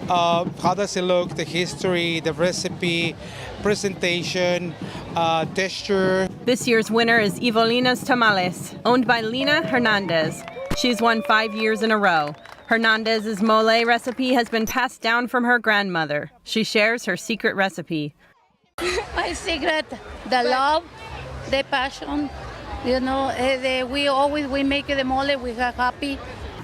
how does it look, the history, the recipe, presentation, texture. This year's winner is Evolina's Tamales, owned by Lina Hernandez. She's won 5 years in a row. Hernandez's mole recipe has been passed down from her grandmother. She shares her secret recipe. My secret, the love, the passion. You know, we make the mole, we are happy.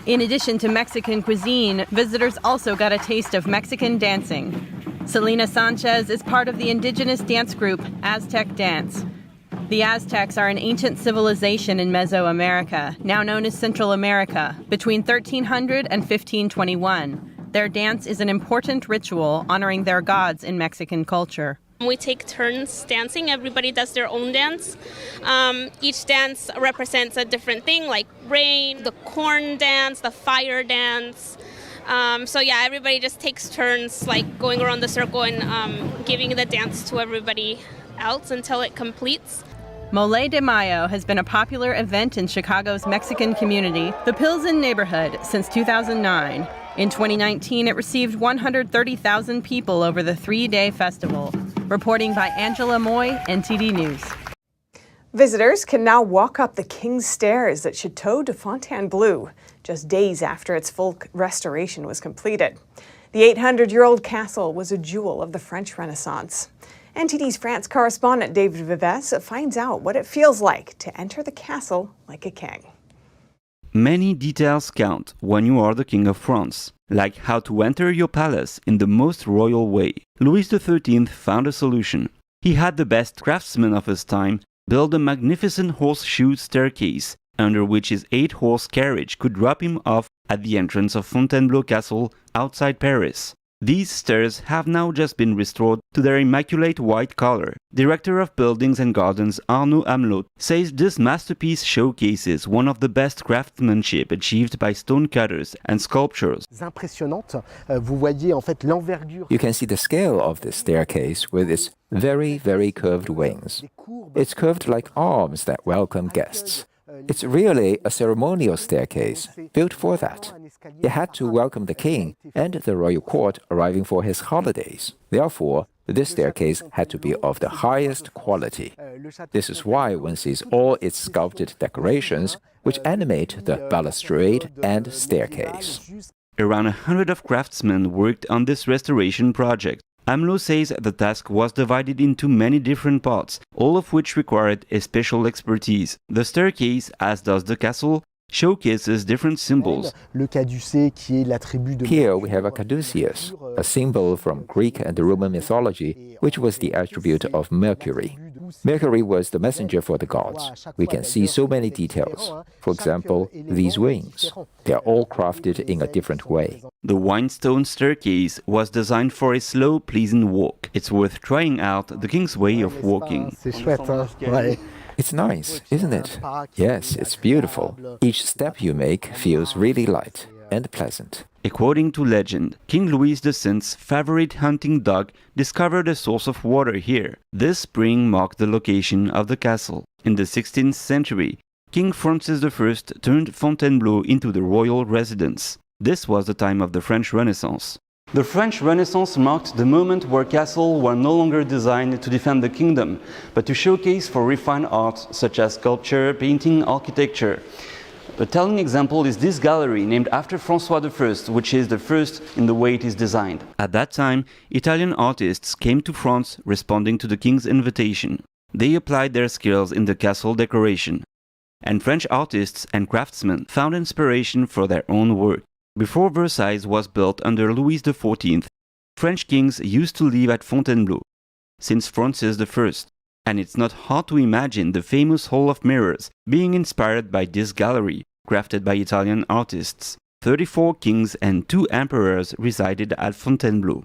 In addition to Mexican cuisine, visitors also got a taste of Mexican dancing. Selena Sanchez is part of the indigenous dance group Aztec Dance. The Aztecs are an ancient civilization in Mesoamerica, now known as Central America, between 1300 and 1521. Their dance is an important ritual honoring their gods in Mexican culture. We take turns dancing. Everybody does their own dance. Each dance represents a different thing, like rain, the corn dance, the fire dance. Everybody just takes turns, like going around the circle and giving the dance to everybody else until it completes. Mole de Mayo has been a popular event in Chicago's Mexican community, the Pilsen neighborhood, since 2009. In 2019, it received 130,000 people over the 3-day festival. Reporting by Angela Moy, NTD News. Visitors can now walk up the King's Stairs at Chateau de Fontainebleau, just days after its full restoration was completed. The 800-year-old castle was a jewel of the French Renaissance. NTD's France correspondent David Vives finds out what it feels like to enter the castle like a king. Many details count when you are the King of France, like how to enter your palace in the most royal way. Louis XIII found a solution. He had the best craftsman of his time build a magnificent horseshoe staircase, under which his 8-horse carriage could drop him off at the entrance of Fontainebleau Castle outside Paris. These stairs have now just been restored to their immaculate white color. Director of Buildings and Gardens Arnaud Amelot says this masterpiece showcases one of the best craftsmanship achieved by stonecutters and sculptors. You can see the scale of this staircase with its very, very curved wings. It's curved like arms that welcome guests. It's really a ceremonial staircase, built for that. It had to welcome the king and the royal court arriving for his holidays. Therefore, this staircase had to be of the highest quality. This is why one sees all its sculpted decorations, which animate the balustrade and staircase. Around 100 of craftsmen worked on this restoration project. Amelot says the task was divided into many different parts, all of which required a special expertise. The staircase, as does the castle, showcases different symbols. Here we have a caduceus, a symbol from Greek and Roman mythology, which was the attribute of Mercury. Mercury was the messenger for the gods. We can see so many details. For example, these wings. They are all crafted in a different way. The whinstone staircase was designed for a slow, pleasant walk. It's worth trying out the king's way of walking. It's nice, isn't it? Yes, it's beautiful. Each step you make feels really light and pleasant. According to legend, King Louis X's favorite hunting dog discovered a source of water here. This spring marked the location of the castle. In the 16th century, King Francis I turned Fontainebleau into the royal residence. This was the time of the French Renaissance. The French Renaissance marked the moment where castles were no longer designed to defend the kingdom, but to showcase for refined arts such as sculpture, painting, architecture. A telling example is this gallery named after François I, which is the first in the way it is designed. At that time, Italian artists came to France responding to the king's invitation. They applied their skills in the castle decoration, and French artists and craftsmen found inspiration for their own work. Before Versailles was built under Louis XIV, French kings used to live at Fontainebleau since Francis I, and it's not hard to imagine the famous Hall of Mirrors being inspired by this gallery, crafted by Italian artists. 34 kings and 2 emperors resided at Fontainebleau.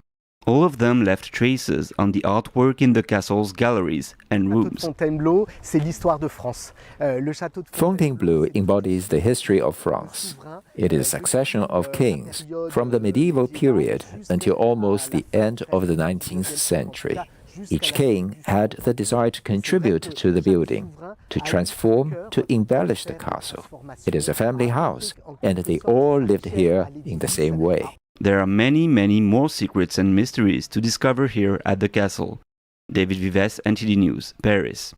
All of them left traces on the artwork in the castle's galleries and rooms. Fontainebleau embodies the history of France. It is a succession of kings from the medieval period until almost the end of the 19th century. Each king had the desire to contribute to the building, to transform, to embellish the castle. It is a family house, and they all lived here in the same way. There are many, many more secrets and mysteries to discover here at the castle. David Vives, NTD News, Paris.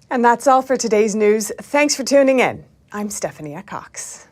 And that's all for today's news. Thanks for tuning in. I'm Stephanie Cox.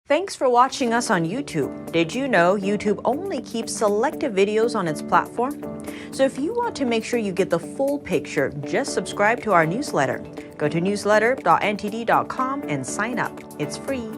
Thanks for watching us on YouTube. Did you know YouTube only keeps selective videos on its platform? So if you want to make sure you get the full picture, just subscribe to our newsletter. Go to newsletter.ntd.com and sign up. It's free.